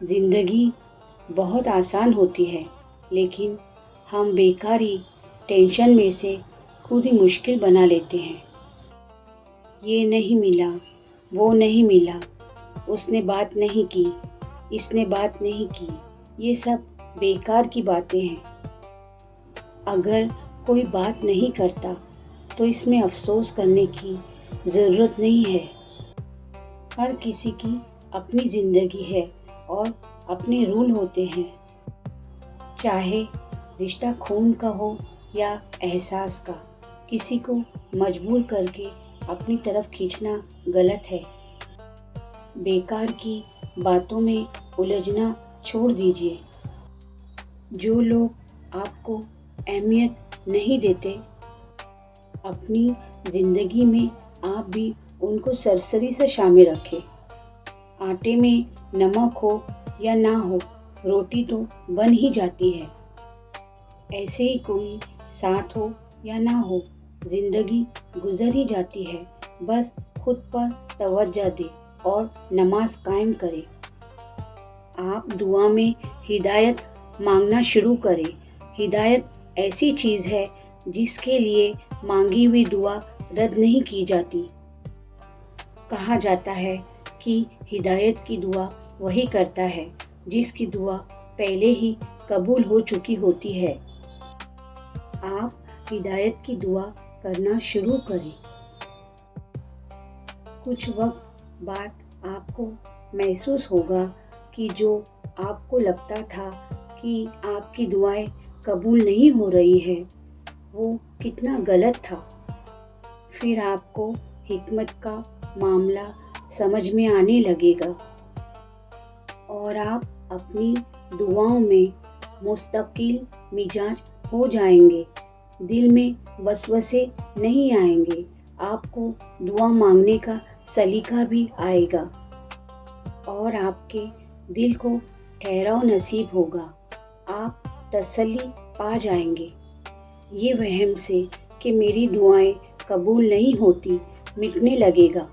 زندگی بہت آسان ہوتی ہے، لیکن ہم بیکاری ٹینشن میں سے خود ہی مشکل بنا لیتے ہیں۔ یہ نہیں ملا، وہ نہیں ملا، اس نے بات نہیں کی، اس نے بات نہیں کی، یہ سب بیکار کی باتیں ہیں۔ اگر کوئی بات نہیں کرتا تو اس میں افسوس کرنے کی ضرورت نہیں ہے۔ ہر کسی کی اپنی زندگی ہے اور اپنے رول ہوتے ہیں، چاہے رشتہ خون کا ہو یا احساس کا۔ کسی کو مجبور کر کے اپنی طرف کھینچنا غلط ہے۔ بیکار کی باتوں میں الجھنا چھوڑ دیجیے۔ جو لوگ آپ کو اہمیت نہیں دیتے، اپنی زندگی میں آپ بھی ان کو سرسری سے شامل رکھیں۔ آٹے میں نمک ہو یا نہ ہو، روٹی تو بن ہی جاتی ہے۔ ایسے ہی کوئی ساتھ ہو یا نہ ہو، زندگی گزر ہی جاتی ہے۔ بس خود پر توجہ دے اور نماز قائم کرے۔ آپ دعا میں ہدایت مانگنا شروع کریں۔ ہدایت ایسی چیز ہے جس کے لیے مانگی ہوئی دعا رد نہیں کی جاتی۔ کہا جاتا ہے کہ ہدایت کی دعا وہی کرتا ہے جس کی دعا پہلے ہی قبول ہو چکی ہوتی ہے۔ آپ ہدایت کی دعا کرنا شروع کریں۔ کچھ وقت بعد آپ کو محسوس ہوگا کہ جو آپ کو لگتا تھا کہ آپ کی دعائیں قبول نہیں ہو رہی ہیں، وہ کتنا غلط تھا۔ پھر آپ کو حکمت کا معاملہ سمجھ میں آنے لگے گا اور آپ اپنی دعاؤں میں مستقل مزاج ہو جائیں گے۔ دل میں وسوسے نہیں آئیں گے۔ آپ کو دعا مانگنے کا سلیقہ بھی آئے گا اور آپ کے دل کو ٹھہراؤ نصیب ہوگا۔ آپ تسلی پا جائیں گے۔ یہ وہم سے کہ میری دعائیں قبول نہیں ہوتی مٹنے لگے گا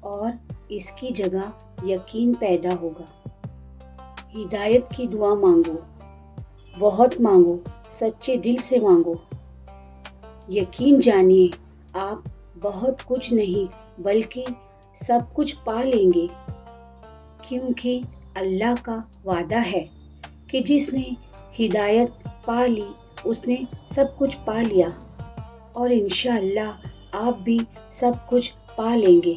اور اس کی جگہ یقین پیدا ہوگا۔ ہدایت کی دعا مانگو، بہت مانگو، سچے دل سے مانگو۔ یقین جانیے آپ بہت کچھ نہیں بلکہ سب کچھ پا لیں گے، کیونکہ اللہ کا وعدہ ہے کہ جس نے ہدایت پا لی اس نے سب کچھ پا لیا، اور انشاءاللہ آپ بھی سب کچھ پا لیں گے۔